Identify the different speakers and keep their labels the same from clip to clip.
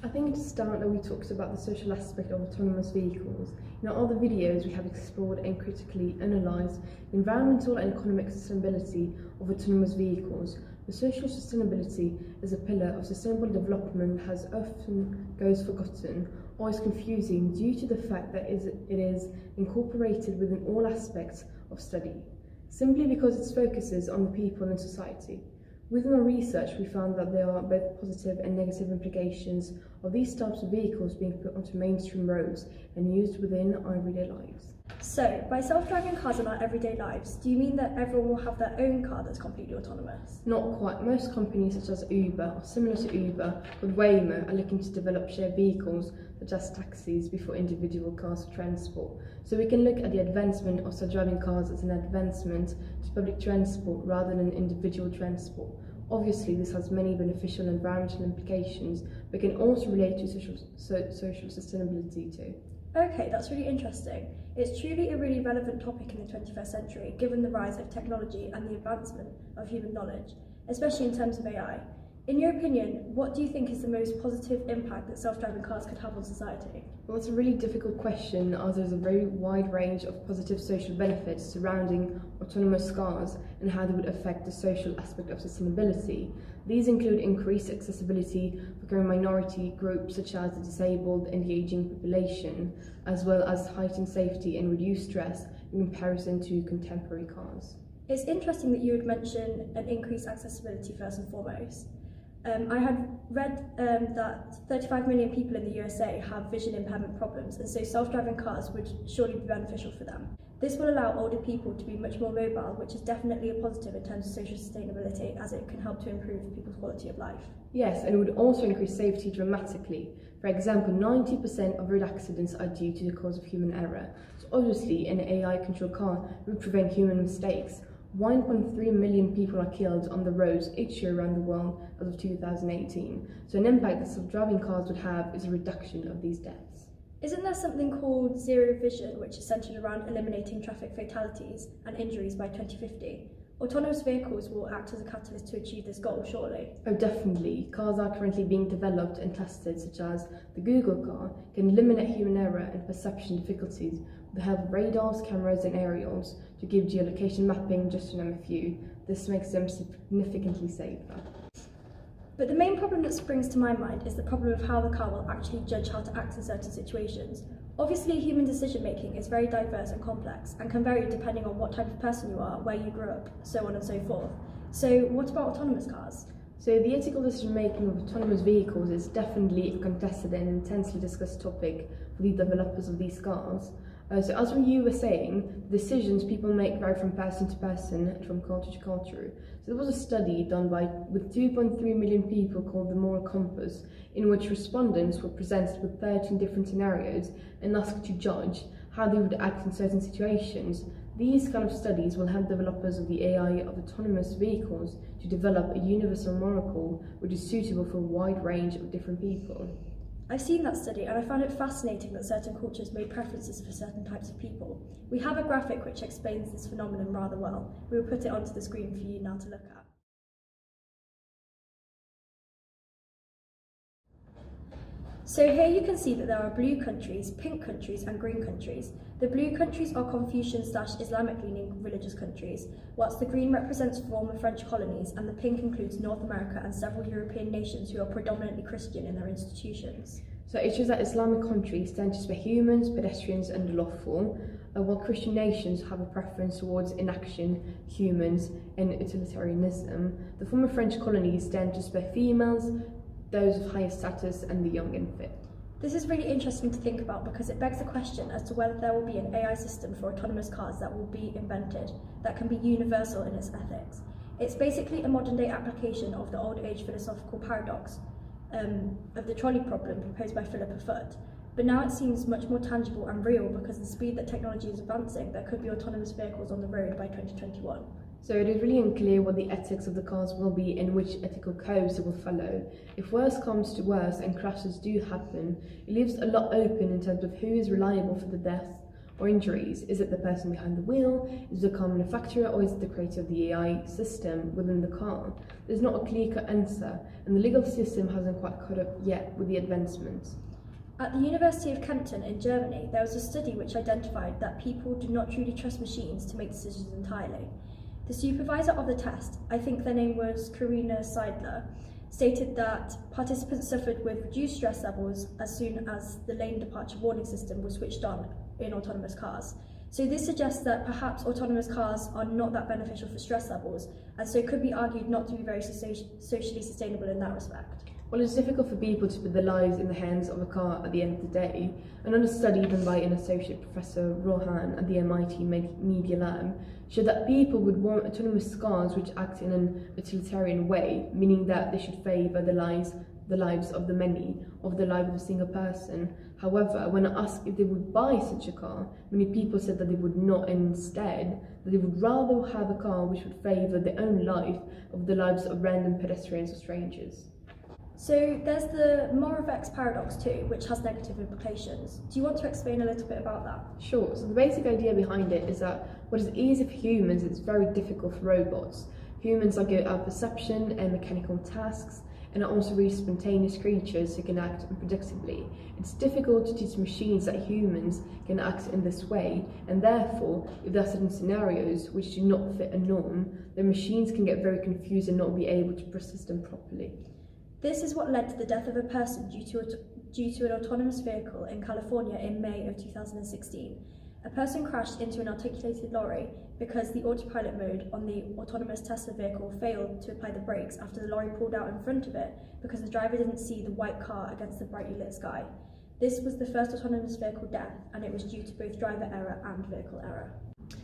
Speaker 1: I think to start that we talked about the social aspect of autonomous vehicles. In our other videos we have explored and critically analysed the environmental and economic sustainability of autonomous vehicles. The social sustainability as a pillar of sustainable development has often goes forgotten or is confusing due to the fact that it is incorporated within all aspects of study, simply because it focuses on the people and society. Within our research, we found that there are both positive and negative implications of these types of vehicles being put onto mainstream roads and used within our everyday lives.
Speaker 2: So, by self-driving cars in our everyday lives, do you mean that everyone will have their own car that's completely autonomous?
Speaker 1: Not quite. Most companies such as Uber, or similar to Uber, with Waymo, are looking to develop shared vehicles such as taxis before individual cars for transport. So we can look at the advancement of self-driving cars as an advancement to public transport rather than individual transport. Obviously, this has many beneficial environmental implications, but can also relate to social sustainability too.
Speaker 2: Okay, that's really interesting. It's truly a really relevant topic in the 21st century, given the rise of technology and the advancement of human knowledge, especially in terms of AI. In your opinion, what do you think is the most positive impact that self-driving cars could have on society?
Speaker 1: Well, it's a really difficult question, as there's a very wide range of positive social benefits surrounding autonomous cars and how they would affect the social aspect of sustainability. These include increased accessibility for growing minority groups such as the disabled and the aging population, as well as heightened safety and reduced stress in comparison to contemporary cars.
Speaker 2: It's interesting that you would mention an increased accessibility first and foremost. I had read that 35 million people in the USA have vision impairment problems, and so self-driving cars would surely be beneficial for them. This will allow older people to be much more mobile, which is definitely a positive in terms of social sustainability, as it can help to improve people's quality of life.
Speaker 1: Yes, and it would also increase safety dramatically. For example, 90% of road accidents are due to the cause of human error. So obviously, an AI-controlled car would prevent human mistakes. 1.3 million people are killed on the roads each year around the world as of 2018. So an impact that self-driving cars would have is a reduction of these deaths.
Speaker 2: Isn't there something called zero vision, which is centred around eliminating traffic fatalities and injuries by 2050? Autonomous vehicles will act as a catalyst to achieve this goal, surely?
Speaker 1: Oh, definitely. Cars are currently being developed and tested, such as the Google car, can eliminate human error and perception difficulties with the help of radars, cameras and aerials to give geolocation mapping, just to name a few. This makes them significantly safer.
Speaker 2: But the main problem that springs to my mind is the problem of how the car will actually judge how to act in certain situations. Obviously, human decision-making is very diverse and complex and can vary depending on what type of person you are, where you grew up, so on and so forth. So what about autonomous cars?
Speaker 1: So the ethical decision-making of autonomous vehicles is definitely a contested and intensely discussed topic for the developers of these cars. So as you were saying, the decisions people make vary from person to person and from culture to culture. So there was a study done with 2.3 million people called the Moral Compass, in which respondents were presented with 13 different scenarios and asked to judge how they would act in certain situations. These kind of studies will help developers of the AI of autonomous vehicles to develop a universal moral code which is suitable for a wide range of different people.
Speaker 2: I've seen that study and I found it fascinating that certain cultures made preferences for certain types of people. We have a graphic which explains this phenomenon rather well. We will put it onto the screen for you now to look at. So here you can see that there are blue countries, pink countries and green countries. The blue countries are Confucian/Islamic-leaning religious countries, whilst the green represents former French colonies and the pink includes North America and several European nations who are predominantly Christian in their institutions.
Speaker 1: So it shows that Islamic countries tend to spare humans, pedestrians and the lawful, while Christian nations have a preference towards inaction, humans and utilitarianism. The former French colonies tend to spare females, those of higher status and the young and fit.
Speaker 2: This is really interesting to think about because it begs the question as to whether there will be an AI system for autonomous cars that will be invented that can be universal in its ethics. It's basically a modern day application of the old age philosophical paradox of the trolley problem proposed by Philippa Foot. But now it seems much more tangible and real because the speed that technology is advancing, there could be autonomous vehicles on the road by 2021.
Speaker 1: So it is really unclear what the ethics of the cars will be and which ethical codes it will follow. If worse comes to worse and crashes do happen, it leaves a lot open in terms of who is reliable for the death or injuries? Is it the person behind the wheel? Is it the car manufacturer, or is it the creator of the AI system within the car? There's not a clear-cut answer, and the legal system hasn't quite caught up yet with the advancements.
Speaker 2: At the University of Kempten in Germany, there was a study which identified that people do not truly trust machines to make decisions entirely. The supervisor of the test, I think their name was Karina Seidler, stated that participants suffered with reduced stress levels as soon as the lane departure warning system was switched on in autonomous cars. So this suggests that perhaps autonomous cars are not that beneficial for stress levels, and so could be argued not to be very socially sustainable in that respect.
Speaker 1: Well, it's difficult for people to put their lives in the hands of a car at the end of the day. Another study done by an associate professor, Rohan, at the MIT Media Lab, showed that people would want autonomous cars which act in an utilitarian way, meaning that they should favour the lives of the many, over the life of a single person. However, when asked if they would buy such a car, many people said that they would not, and instead that they would rather have a car which would favour their own life over the lives of random pedestrians or strangers.
Speaker 2: So there's the Moravec's paradox too, which has negative implications. Do you want to explain a little bit about that?
Speaker 1: Sure. So the basic idea behind it is that what is easy for humans is very difficult for robots. Humans are good at perception and mechanical tasks, and are also really spontaneous creatures who can act unpredictably. It's difficult to teach machines that humans can act in this way, and therefore, if there are certain scenarios which do not fit a norm, the machines can get very confused and not be able to process them properly.
Speaker 2: This is what led to the death of a person due to an autonomous vehicle in California in May of 2016. A person crashed into an articulated lorry because the autopilot mode on the autonomous Tesla vehicle failed to apply the brakes after the lorry pulled out in front of it because the driver didn't see the white car against the brightly lit sky. This was the first autonomous vehicle death, and it was due to both driver error and vehicle error.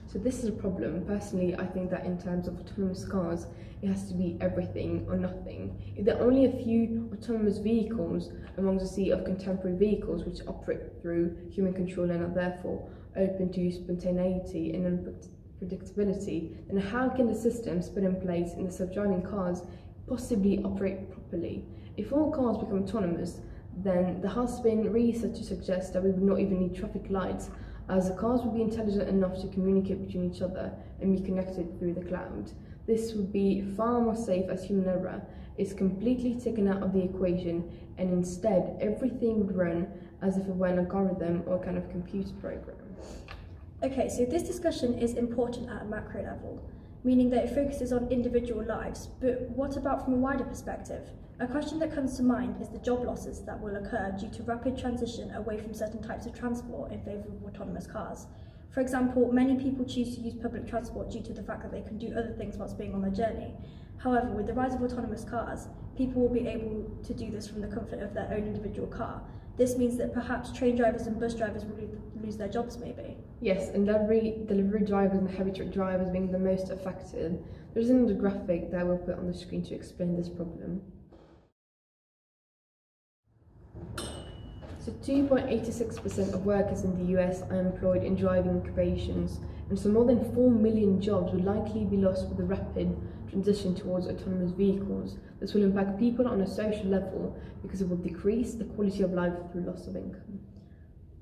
Speaker 1: So this is a problem. Personally, I think that in terms of autonomous cars, it has to be everything or nothing. If there are only a few autonomous vehicles among the sea of contemporary vehicles which operate through human control and are therefore open to spontaneity and unpredictability, then how can the systems put in place in the self-driving cars possibly operate properly? If all cars become autonomous, then there has been research to suggest that we would not even need traffic lights, as the cars would be intelligent enough to communicate between each other and be connected through the cloud. This would be far more safe, as human error is completely taken out of the equation, and instead everything would run as if it were an algorithm or a kind of computer program.
Speaker 2: Okay, so this discussion is important at a macro level, meaning that it focuses on individual lives, but what about from a wider perspective? A question that comes to mind is the job losses that will occur due to rapid transition away from certain types of transport in favour of autonomous cars. For example, many people choose to use public transport due to the fact that they can do other things whilst being on their journey. However, with the rise of autonomous cars, people will be able to do this from the comfort of their own individual car. This means that perhaps train drivers and bus drivers will lose their jobs maybe.
Speaker 1: Yes, and delivery drivers and heavy truck drivers being the most affected. There's another graphic that I will put on the screen to explain this problem. So 2.86% of workers in the US are employed in driving occupations, and so more than 4 million jobs will likely be lost with the rapid transition towards autonomous vehicles. This will impact people on a social level because it will decrease the quality of life through loss of income.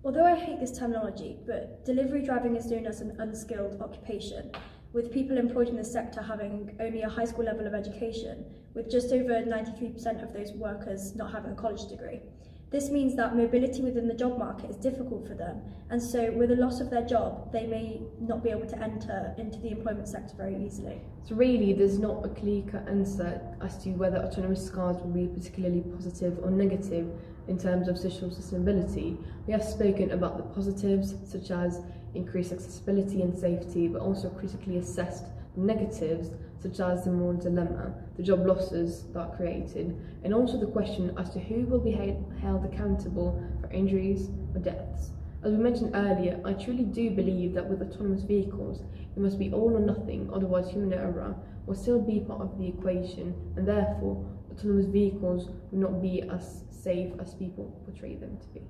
Speaker 2: Although I hate this terminology, but delivery driving is known as an unskilled occupation, with people employed in this sector having only a high school level of education, with just over 93% of those workers not having a college degree. This means that mobility within the job market is difficult for them, and so with the loss of their job, they may not be able to enter into the employment sector very easily.
Speaker 1: So really, there's not a clear-cut answer as to whether autonomous cars will be particularly positive or negative in terms of social sustainability. We have spoken about the positives, such as increased accessibility and safety, but also critically assessed the negatives, such as the moral dilemma, the job losses that are created, and also the question as to who will be held accountable for injuries or deaths. As we mentioned earlier, I truly do believe that with autonomous vehicles, it must be all or nothing, otherwise human error will still be part of the equation, and therefore autonomous vehicles will not be as safe as people portray them to be.